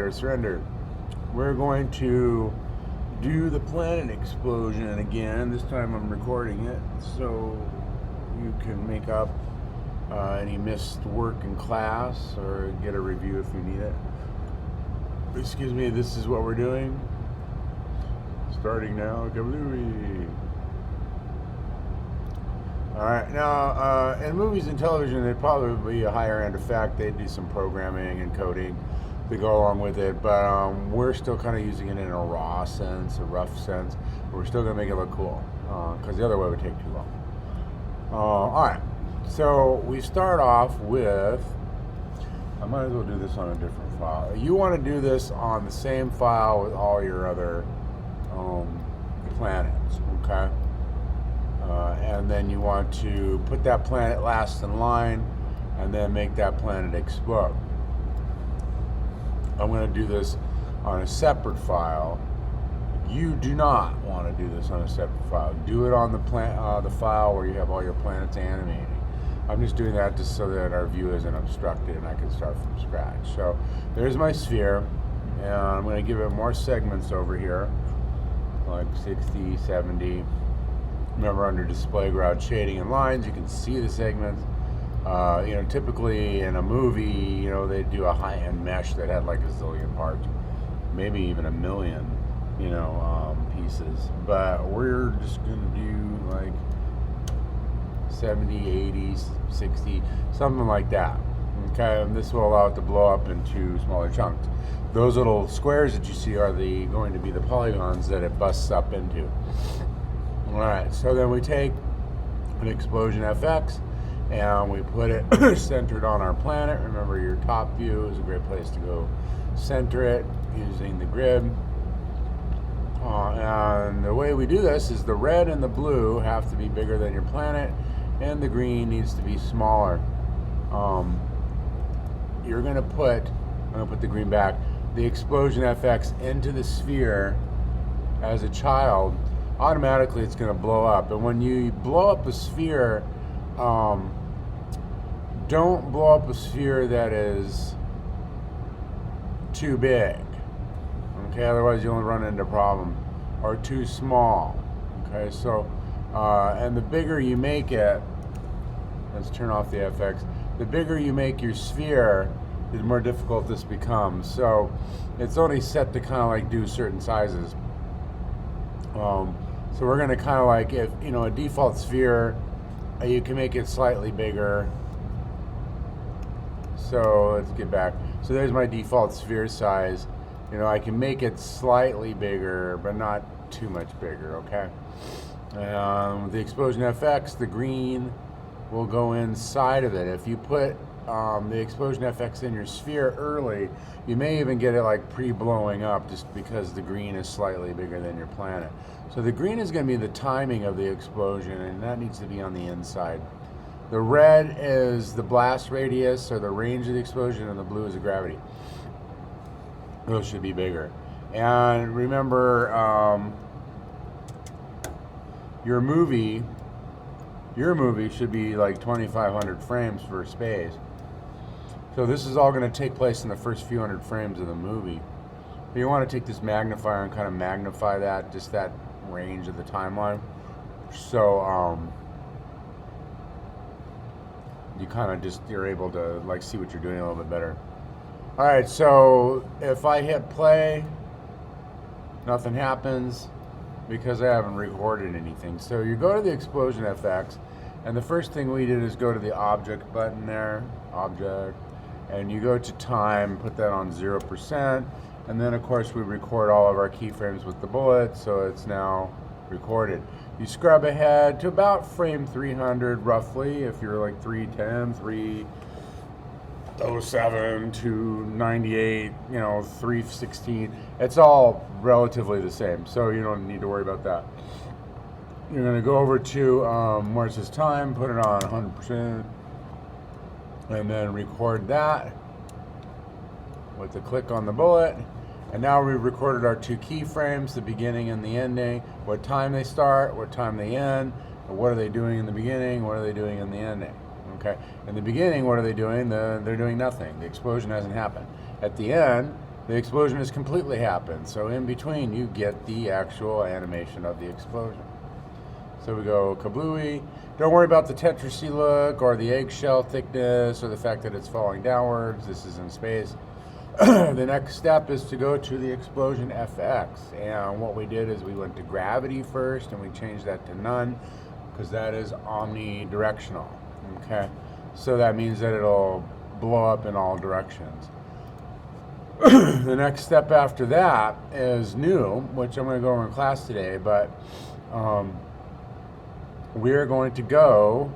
fire, surrender. We're going to do the planet explosion again. This time I'm recording it so you can make up any missed work in class or get a review if you need it. Excuse me, this is what we're doing. Starting now. Kablooey. Alright, now in movies and television, they'd probably be a higher end effect. They'd do some programming and coding to go along with it, but we're still kind of using it in a raw sense, a rough sense. We're still going to make it look cool, because the other way would take too long. Alright, so we start off with, I might as well do this on a different file. You want to do this on the same file with all your other planets, okay? And then you want to put that planet last in line and then make that planet explode. I'm going to do this on a separate file. You do not want to do this on a separate file. Do it on the file where you have all your planets animating. I'm just doing that just so that our view isn't obstructed and I can start from scratch. So there's my sphere, and I'm going to give it more segments over here, like 60, 70. Remember, under display ground shading and lines, you can see the segments. Typically in a movie, they do a high-end mesh that had like a zillion parts, maybe even a million, pieces. But we're just gonna do like 70, 80, 60, something like that. Okay, and this will allow it to blow up into smaller chunks. Those little squares that you see are going to be the polygons that it busts up into. Alright, so then we take an explosion FX and we put it centered on our planet. Remember, your top view is a great place to go center it using the grid. And the way we do this is the red and the blue have to be bigger than your planet, and the green needs to be smaller. I'm going to put the green back, the explosion FX into the sphere as a child. Automatically it's going to blow up. And when you blow up a sphere, don't blow up a sphere that is too big, okay? Otherwise you'll run into a problem. Or too small, okay? So, and the bigger you make it, let's turn off the FX. The bigger you make your sphere, the more difficult this becomes. So it's only set to kind of like do certain sizes. So we're going to kind of like, if a default sphere, you can make it slightly bigger. So let's get back. So there's my default sphere size. I can make it slightly bigger, but not too much bigger, okay? With the explosion FX, the green will go inside of it. If you put the explosion FX in your sphere early, you may even get it like pre-blowing up just because the green is slightly bigger than your planet. So the green is going to be the timing of the explosion, and that needs to be on the inside. The red is the blast radius or the range of the explosion, and the blue is the gravity. Those should be bigger. And remember, your movie should be like 2,500 frames for space. So this is all going to take place in the first few hundred frames of the movie. But you want to take this magnifier and kind of magnify that, just that range of the timeline. So you're able to like see what you're doing a little bit better. All right, so if I hit play, nothing happens because I haven't recorded anything. So you go to the explosion FX, and the first thing we did is go to the object button there, object, and you go to time, put that on 0%, and then of course we record all of our keyframes with the bullet, so it's now recorded. You scrub ahead to about frame 300 roughly, if you're like 310, 307 to 98, 316. It's all relatively the same, so you don't need to worry about that. You're going to go over to where it says time, put it on 100%, and then record that with the click on the bullet. And now we've recorded our two keyframes, the beginning and the ending, what time they start, what time they end, and what are they doing in the beginning, what are they doing in the ending. Okay, in the beginning, what are they doing? They're doing nothing. The explosion hasn't happened. At the end, the explosion has completely happened. So in between, you get the actual animation of the explosion. So we go kablooey. Don't worry about the tetrasy look or the eggshell thickness or the fact that it's falling downwards. This is in space. The next step is to go to the explosion FX. And what we did is we went to gravity first and we changed that to none because that is omnidirectional. Okay, so that means that it'll blow up in all directions. The next step after that is new, which I'm going to go over in class today, but we're going to go.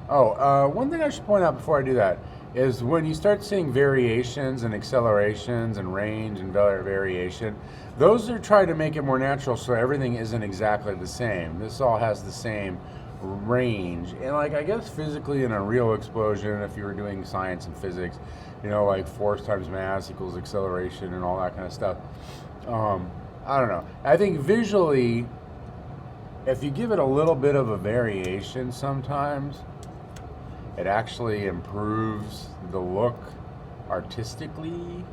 One thing I should point out before I do that is when you start seeing variations and accelerations and range and variation, those are trying to make it more natural so everything isn't exactly the same. This all has the same range. And like, I guess physically in a real explosion, if you were doing science and physics, you know, like force times mass equals acceleration and all that kind of stuff. I don't know. I think visually, if you give it a little bit of a variation sometimes, it actually improves the look artistically.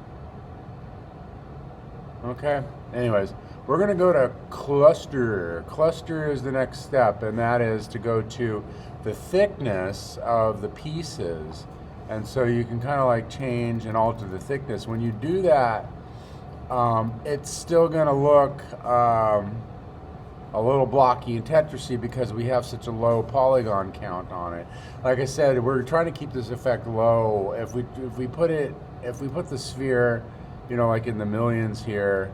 Okay. Anyways, we're going to go to cluster. Cluster is the next step, and that is to go to the thickness of the pieces. And so you can kind of like change and alter the thickness. When you do that, it's still going to look a little blocky and tetrasy because we have such a low polygon count on it. Like I said, we're trying to keep this effect low. If we put the sphere, you know, like in the millions here,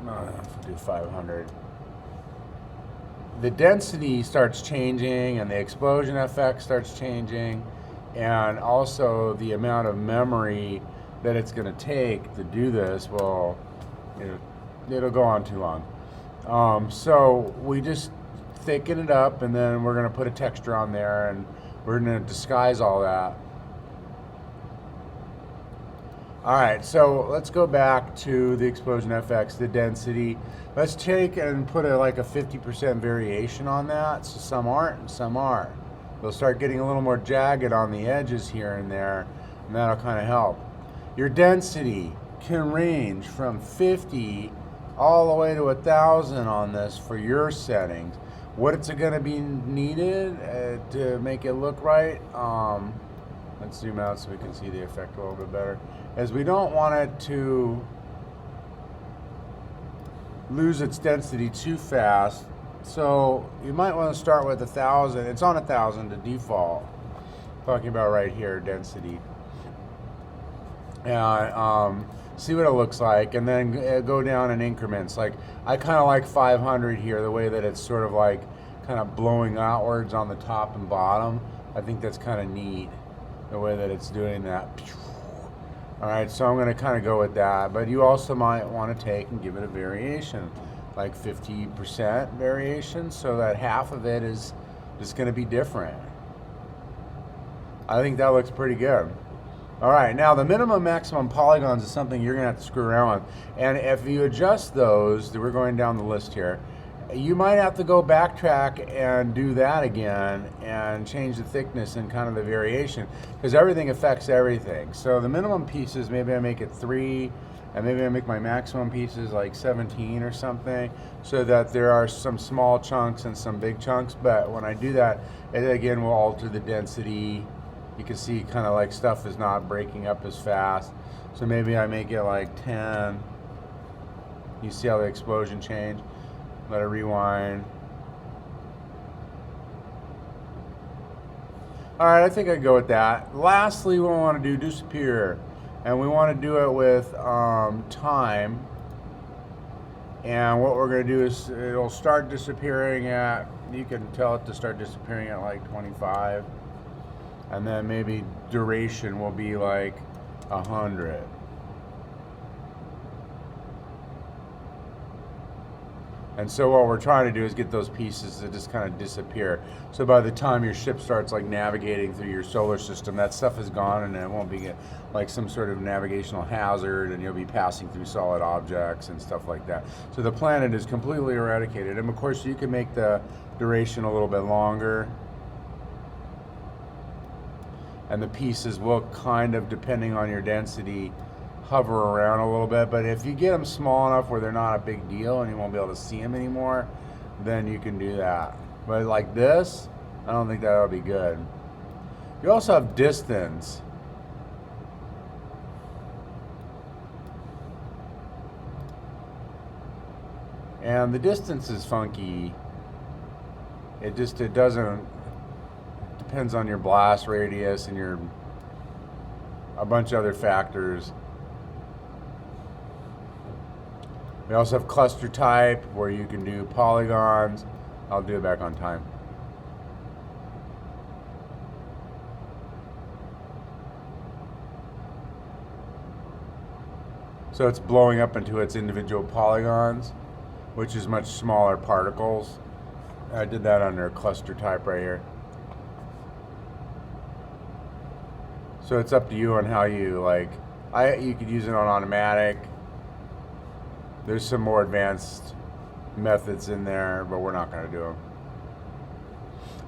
if we do 500, the density starts changing and the explosion effect starts changing, and also the amount of memory that it's going to take to do this will, it'll go on too long. So we just thicken it up, and then we're going to put a texture on there, and we're going to disguise all that. All right, so let's go back to the explosion FX, the density. Let's take and put like a 50% variation on that. So some aren't and some are. They'll start getting a little more jagged on the edges here and there, and that'll kind of help. Your density can range from 50 all the way to 1,000 on this for your settings. What it's going to be needed to make it look right, let's zoom out so we can see the effect a little bit better, is we don't want it to lose its density too fast. So you might want to start with 1,000. It's on 1,000 to default. Talking about right here, density. And see what it looks like, and then go down in increments. Like, I kind of like 500 here, the way that it's sort of like kind of blowing outwards on the top and bottom. I think that's kind of neat, the way that it's doing that. All right, so I'm going to kind of go with that, but you also might want to take and give it a variation, like 50% variation, so that half of it is just going to be different. I think that looks pretty good. All right, now the minimum maximum polygons is something you're going to have to screw around with. And if you adjust those, we're going down the list here, you might have to go backtrack and do that again and change the thickness and kind of the variation, because everything affects everything. So the minimum pieces, maybe I make it 3, and maybe I make my maximum pieces like 17 or something, so that there are some small chunks and some big chunks. But when I do that, it again will alter the density. You can see kind of like stuff is not breaking up as fast. So maybe I make it like 10. You see how the explosion changed? Let it rewind. All right, I think I'd go with that. Lastly, we want to do disappear. And we want to do it with time. And what we're going to do is it'll start disappearing at, you can tell it to start disappearing at like 25. And then maybe duration will be like 100. And so what we're trying to do is get those pieces to just kind of disappear. So by the time your ship starts like navigating through your solar system, that stuff is gone, and it won't be like some sort of navigational hazard, and you'll be passing through solid objects and stuff like that. So the planet is completely eradicated. And of course you can make the duration a little bit longer. and the pieces will kind of, depending on your density, hover around a little bit. But if you get them small enough where they're not a big deal and you won't be able to see them anymore, then you can do that. But like this, I don't think that'll be good. You also have distance. And the distance is funky. It doesn't, depends on your blast radius and a bunch of other factors. We also have cluster type where you can do polygons. I'll do it back on time. So it's blowing up into its individual polygons, which is much smaller particles. I did that under cluster type right here. So it's up to you on how you like. You could use it on automatic. There's some more advanced methods in there, but we're not going to do them.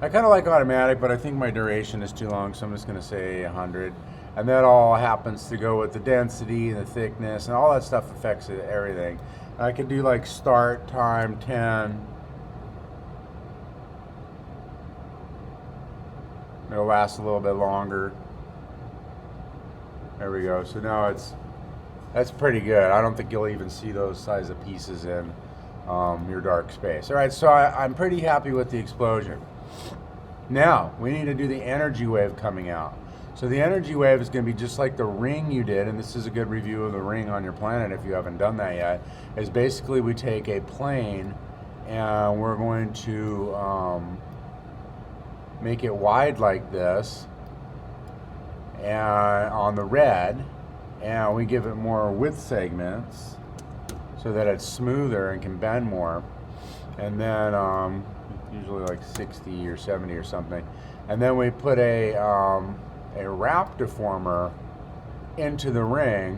I kind of like automatic, but I think my duration is too long, so I'm just going to say 100. And that all happens to go with the density and the thickness, and all that stuff affects everything. I could do like start time 10. It'll last a little bit longer. There we go. So now that's pretty good. I don't think you'll even see those size of pieces in your dark space. All right, so I'm pretty happy with the explosion. Now, we need to do the energy wave coming out. So the energy wave is going to be just like the ring you did, and this is a good review of the ring on your planet if you haven't done that yet, is basically we take a plane and we're going to make it wide like this and on the red, and we give it more width segments so that it's smoother and can bend more, and then usually like 60 or 70 or something, and then we put a wrap deformer into the ring,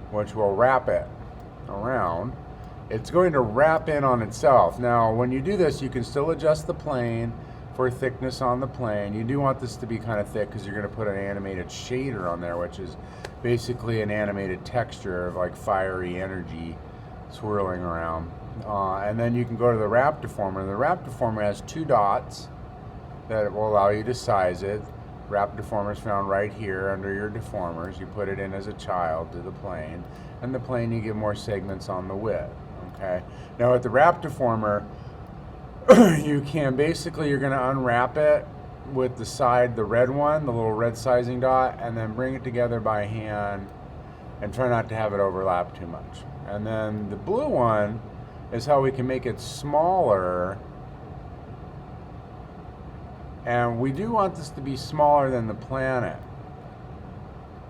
which will wrap it around. It's going to wrap in on itself. Now when you do this, you can still adjust the plane for thickness on the plane. You do want this to be kind of thick because you're going to put an animated shader on there, which is basically an animated texture of like fiery energy swirling around. And then you can go to the wrap deformer. The wrap deformer has 2 dots that will allow you to size it. Wrap deformer is found right here under your deformers. You put it in as a child to the plane, and the plane you give more segments on the width. Okay. Now with the wrap deformer, you can basically, you're going to unwrap it with the side, the red one, the little red sizing dot, and then bring it together by hand and try not to have it overlap too much. And then the blue one is how we can make it smaller. And we do want this to be smaller than the planet.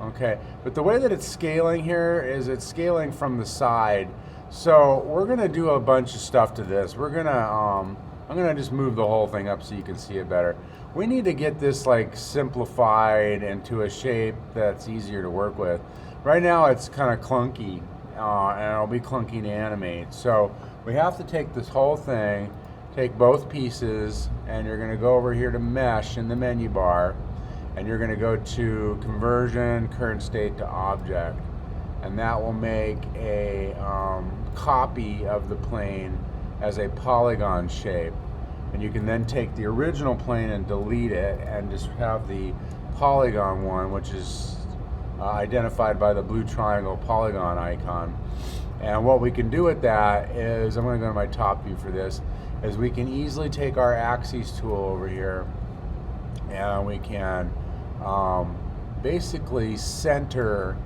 Okay, but the way that it's scaling here is it's scaling from the side. So we're gonna do a bunch of stuff to this. We're gonna, I'm gonna just move the whole thing up so you can see it better. We need to get this like simplified into a shape that's easier to work with. Right now it's kind of clunky, and it'll be clunky to animate. So we have to take this whole thing, take both pieces, and you're going to go over here to mesh in the menu bar, and you're going to go to conversion current state to object, and that will make a copy of the plane as a polygon shape. And you can then take the original plane and delete it and just have the polygon one, which is identified by the blue triangle polygon icon. And what we can do with that is, I'm going to go to my top view for this, is we can easily take our axes tool over here and we can basically center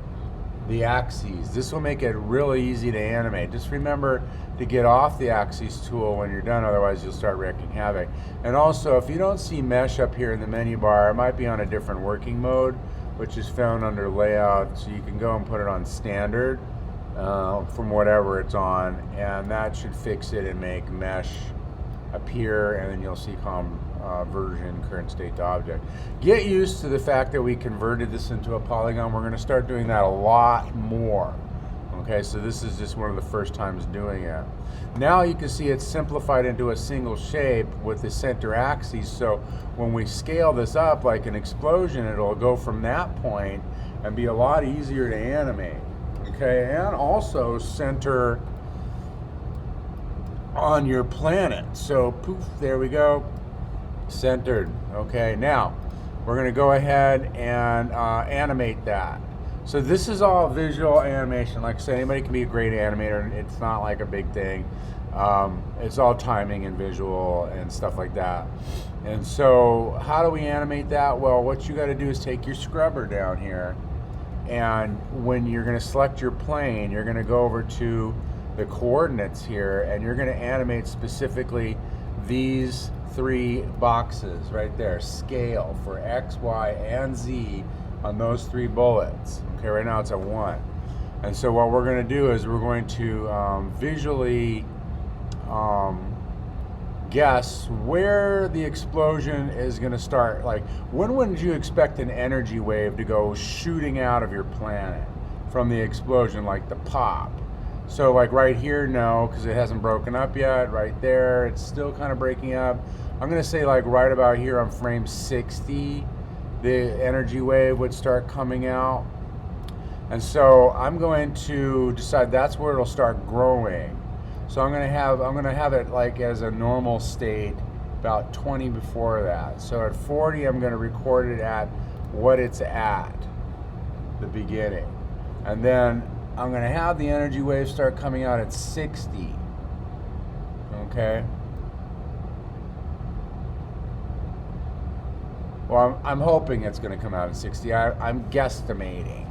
the axes. This will make it really easy to animate. Just remember to get off the axes tool when you're done, otherwise you'll start wreaking havoc. And also, if you don't see mesh up here in the menu bar, it might be on a different working mode, which is found under layout, so you can go and put it on standard from whatever it's on, and that should fix it and make mesh appear, and then you'll see conversion current state to object. Get used to the fact that we converted this into a polygon. We're going to start doing that a lot more Okay, so this is just one of the first times doing it. Now you can see it's simplified into a single shape with the center axis, so when we scale this up like an explosion, it'll go from that point and be a lot easier to animate. Okay, and also center on your planet. So poof, there we go, centered. Okay, now we're going to go ahead and animate that. So this is all visual animation. Like I said, anybody can be a great animator. It's not like a big thing. It's all timing and visual and stuff like that. And so how do we animate that? Well, what you got to do is take your scrubber down here, and when you're going to select your plane, you're going to go over to the coordinates here, and you're going to animate specifically these 3 boxes right there. Scale for X, Y, and Z on those 3 bullets. Okay, right now it's at 1. And so what we're going to do is we're going to visually guess where the explosion is going to start. Like, when would you expect an energy wave to go shooting out of your planet from the explosion, like the pop? So like right here, no, because it hasn't broken up yet. Right there, it's still kind of breaking up. I'm going to say like right about here on frame 60, the energy wave would start coming out. And so I'm going to decide that's where it'll start growing. So I'm going to have it like as a normal state about 20 before that. So at 40, I'm going to record it at what it's at the beginning. And then I'm going to have the energy wave start coming out at 60. Okay? Well, I'm hoping it's going to come out at 60. I'm guesstimating.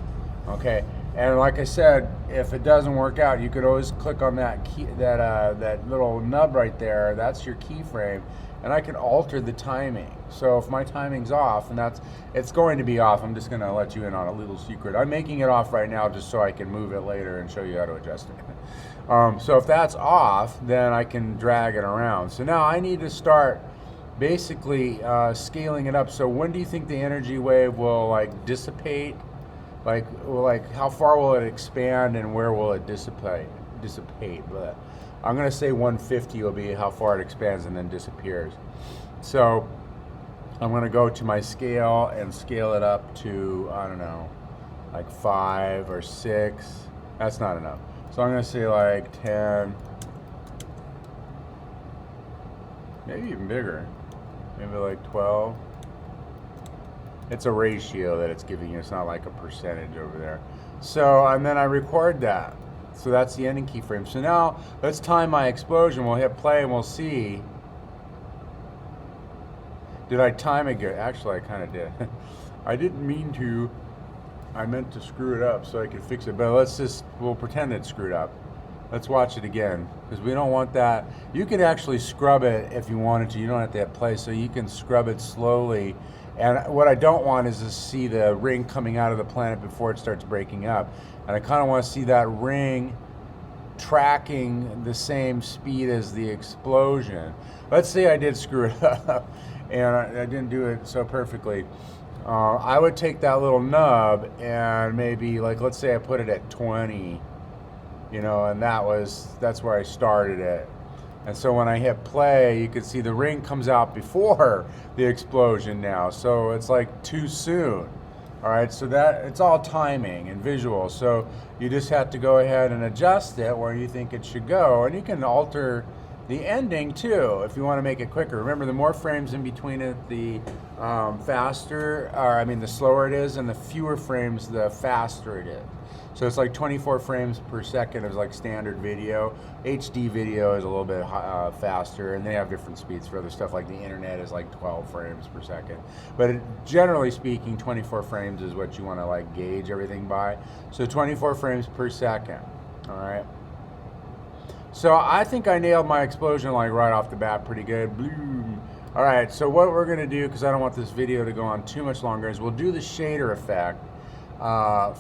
Okay? And like I said, if it doesn't work out, you could always click on that key, that little nub right there. That's your keyframe, and I can alter the timing. So if my timing's off, and it's going to be off, I'm just going to let you in on a little secret. I'm making it off right now just so I can move it later and show you how to adjust it. So if that's off, then I can drag it around. So now I need to start basically scaling it up. So when do you think the energy wave will like dissipate? Like how far will it expand and where will it dissipate? But I'm going to say 150 will be how far it expands and then disappears. So I'm going to go to my scale and scale it up to, I don't know, like 5 or 6. That's not enough. So I'm going to say like 10, maybe even bigger, maybe like 12. It's a ratio that it's giving you. It's not like a percentage over there. So, and then I record that. So that's the ending keyframe. So now let's time my explosion. We'll hit play and we'll see. Did I time it good? Actually, I kind of did. I didn't mean to. I meant to screw it up so I could fix it. But we'll pretend it's screwed up. Let's watch it again, because we don't want that. You could actually scrub it if you wanted to. You don't have to hit play, so you can scrub it slowly. And what I don't want is to see the ring coming out of the planet before it starts breaking up. And I kind of want to see that ring tracking the same speed as the explosion. Let's say I did screw it up and I didn't do it so perfectly. I would take that little nub and maybe, like, let's say I put it at 20, and that's where I started it. And so when I hit play, you can see the ring comes out before the explosion now. So it's like too soon. All right, so that it's all timing and visual. So you just have to go ahead and adjust it where you think it should go. And you can alter the ending too if you want to make it quicker. Remember, the more frames in between it, the the slower it is, and the fewer frames, the faster it is. So it's like 24 frames per second is like standard video. HD video is a little bit faster, and they have different speeds for other stuff. Like the internet is like 12 frames per second. But generally speaking, 24 frames is what you want to like gauge everything by. So 24 frames per second. All right. So I think I nailed my explosion like right off the bat pretty good. Bloom. All right. So what we're gonna do, because I don't want this video to go on too much longer, is we'll do the shader effect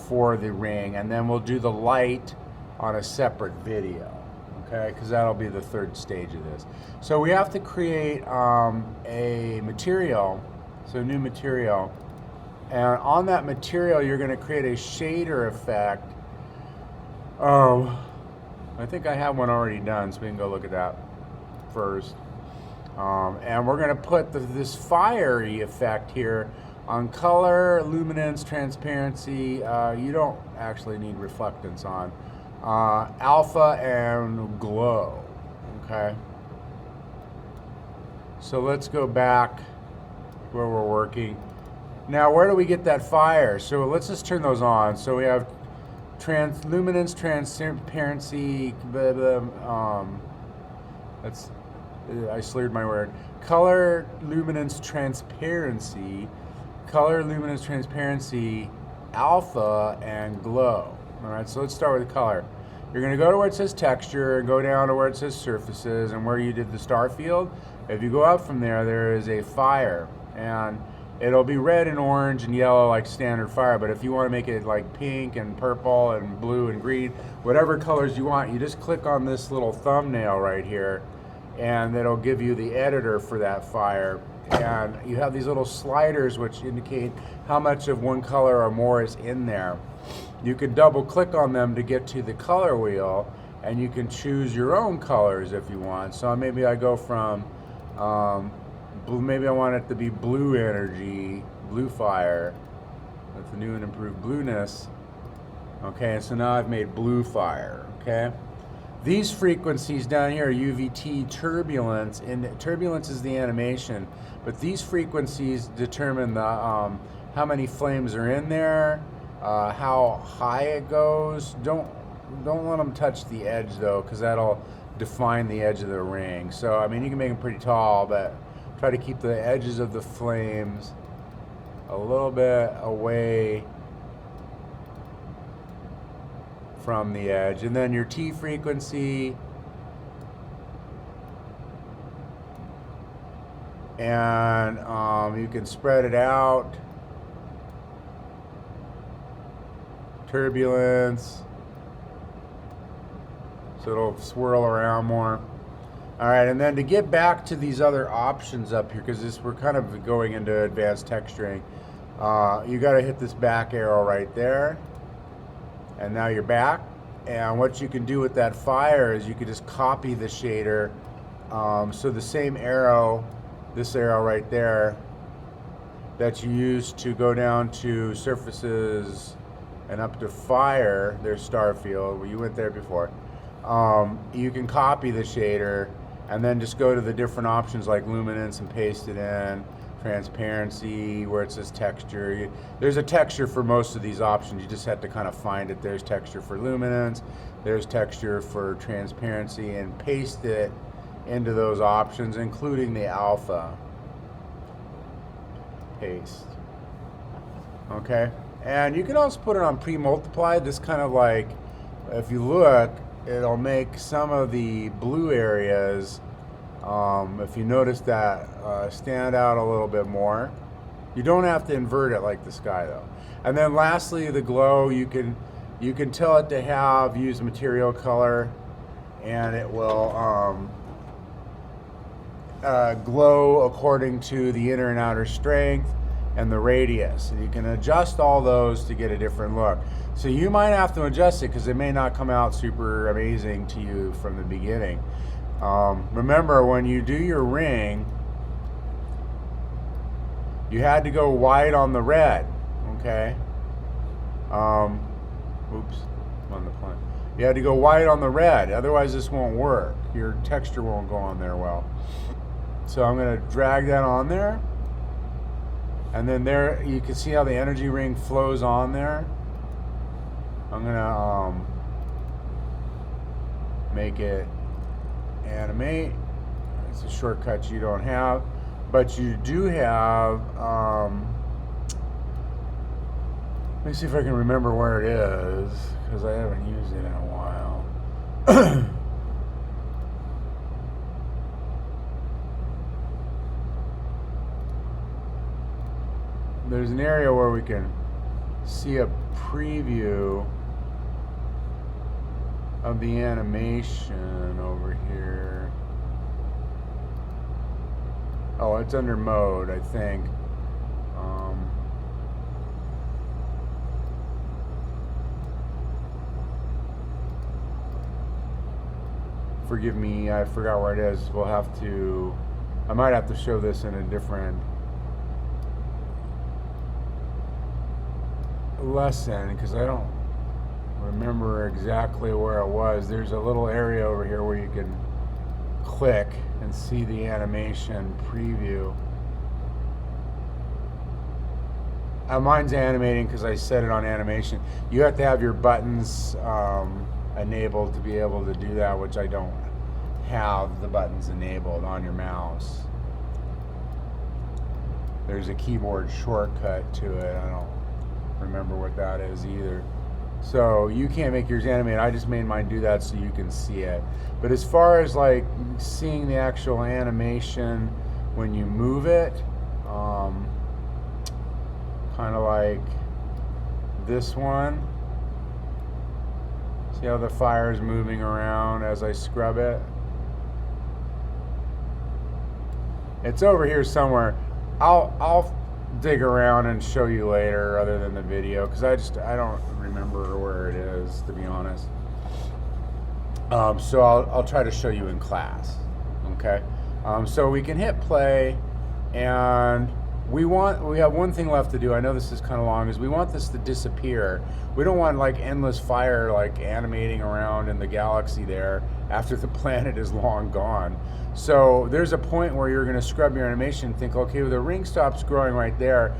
for the ring, and then we'll do the light on a separate video, okay, because that'll be the third stage of this. So we have to create a material, so new material, and on that material you're going to create a shader effect I think I have one already done, so we can go look at that first. And we're going to put this fiery effect here on color, luminance, transparency. You don't actually need reflectance on. Alpha and glow. Okay. So let's go back where we're working. Now, where do we get that fire? So let's just turn those on. So we have luminance, transparency, I slurred my word. Color, luminance, transparency, alpha, and glow. All right, so let's start with the color. You're going to go to where it says texture and go down to where it says surfaces and where you did the star field. If you go up from there, there is a fire, and it'll be red and orange and yellow like standard fire, but if you want to make it like pink and purple and blue and green, whatever colors you want, you just click on this little thumbnail right here, and it'll give you the editor for that fire. And you have these little sliders which indicate how much of one color or more is in there. You can double click on them to get to the color wheel, and you can choose your own colors if you want. So maybe I go from maybe I want it to be blue energy, blue fire, with the new and improved blueness. Okay, so now I've made blue fire. Okay, these frequencies down here are UVT, turbulence, and turbulence is the animation, but these frequencies determine the how many flames are in there, how high it goes. Don't let them touch the edge though, because that'll define the edge of the ring. So I mean, you can make them pretty tall, but try to keep the edges of the flames a little bit away from the edge. And then your T frequency, and you can spread it out. Turbulence, so it'll swirl around more. All right, and then to get back to these other options up here, because we're kind of going into advanced texturing, you got to hit this back arrow right there, and now you're back. And what you can do with that fire is you can just copy the shader. So the same arrow, this arrow right there, that you use to go down to surfaces and up to fire, there's Starfield, where you went there before. You can copy the shader and then just go to the different options like luminance and paste it in, transparency, where it says texture. There's a texture for most of these options, you just have to kind of find it. There's texture for luminance, there's texture for transparency, and paste it into those options, including the alpha. Paste. Okay, and you can also put it on pre-multiply. This kind of like, if you look, it'll make some of the blue areas, if you notice that, stand out a little bit more. You don't have to invert it like the sky though. And then lastly, the glow, you can tell it to use material color, and it will glow according to the inner and outer strength and the radius. And you can adjust all those to get a different look. So you might have to adjust it because it may not come out super amazing to you from the beginning. Remember, when you do your ring, you had to go white on the red, okay? Oops, I'm on the plan. You had to go white on the red, otherwise this won't work. Your texture won't go on there well. So I'm gonna drag that on there, and then there you can see how the energy ring flows on there. I'm gonna make it animate. It's a shortcut you don't have, but you do have. Let me see if I can remember where it is, because I haven't used it in a while. There's an area where we can see a preview of the animation over here. Oh, it's under mode, I think. forgive me, I forgot where it is. We'll have to, I might have to show this in a different lesson because I don't remember exactly where it was. There's a little area over here where you can click and see the animation preview. Mine's animating because I set it on animation. You have to have your buttons enabled to be able to do that, which I don't have the buttons enabled on your mouse. There's a keyboard shortcut to it. I don't remember what that is either. So you can't make yours animate. I just made mine do that so you can see it. But as far as like seeing the actual animation when you move it, kind of like this one. See how the fire is moving around as I scrub it? It's over here somewhere. I'll dig around and show you later other than the video because I don't remember where it is, to be honest. So I'll try to show you in class. Okay. So we can hit play, and we have one thing left to do. I know this is kind of long, is we want this to disappear. We don't want like endless fire like animating around in the galaxy there after the planet is long gone. So there's a point where you're going to scrub your animation and think, okay, well, the ring stops growing right there.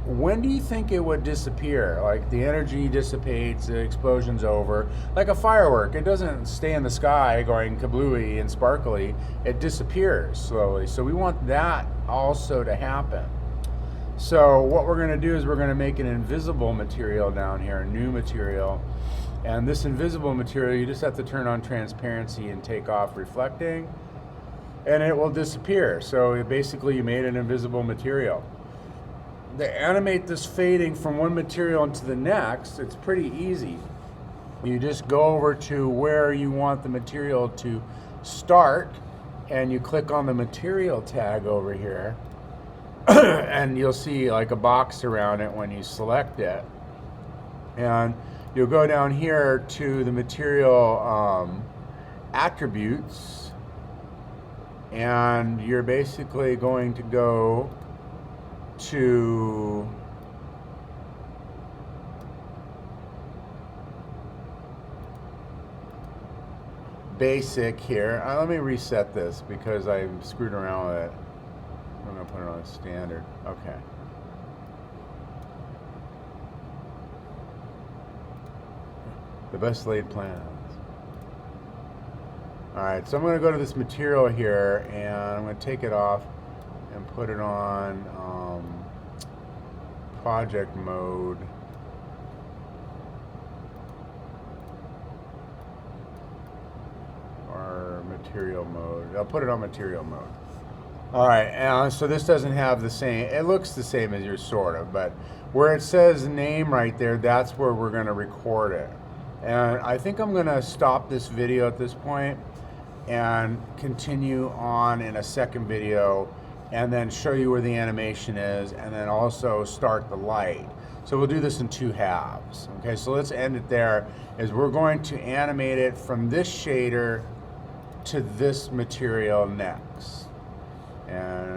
When do you think it would disappear? Like the energy dissipates, the explosion's over. Like a firework, it doesn't stay in the sky going kablooey and sparkly. It disappears slowly. So we want that also to happen. So what we're going to do is we're going to make an invisible material down here, a new material. And this invisible material, you just have to turn on transparency and take off reflecting, and it will disappear. So basically you made an invisible material. To animate this fading from one material into the next, it's pretty easy. You just go over to where you want the material to start, and you click on the material tag over here. And you'll see like a box around it when you select it, and you'll go down here to the material attributes, and you're basically going to go to basic here. Let me reset this because I screwed around with it. I'm going to put it on standard. Okay. The best laid plans. Alright, so I'm going to go to this material here, and I'm going to take it off and put it on project mode. Or material mode. I'll put it on material mode. Alright, so this doesn't have the same, it looks the same as yours sort of, but where it says name right there, that's where we're going to record it. And I think I'm going to stop this video at this point and continue on in a second video and then show you where the animation is and then also start the light. So we'll do this in two halves. Okay, so let's end it there, is we're going to animate it from this shader to this material next. And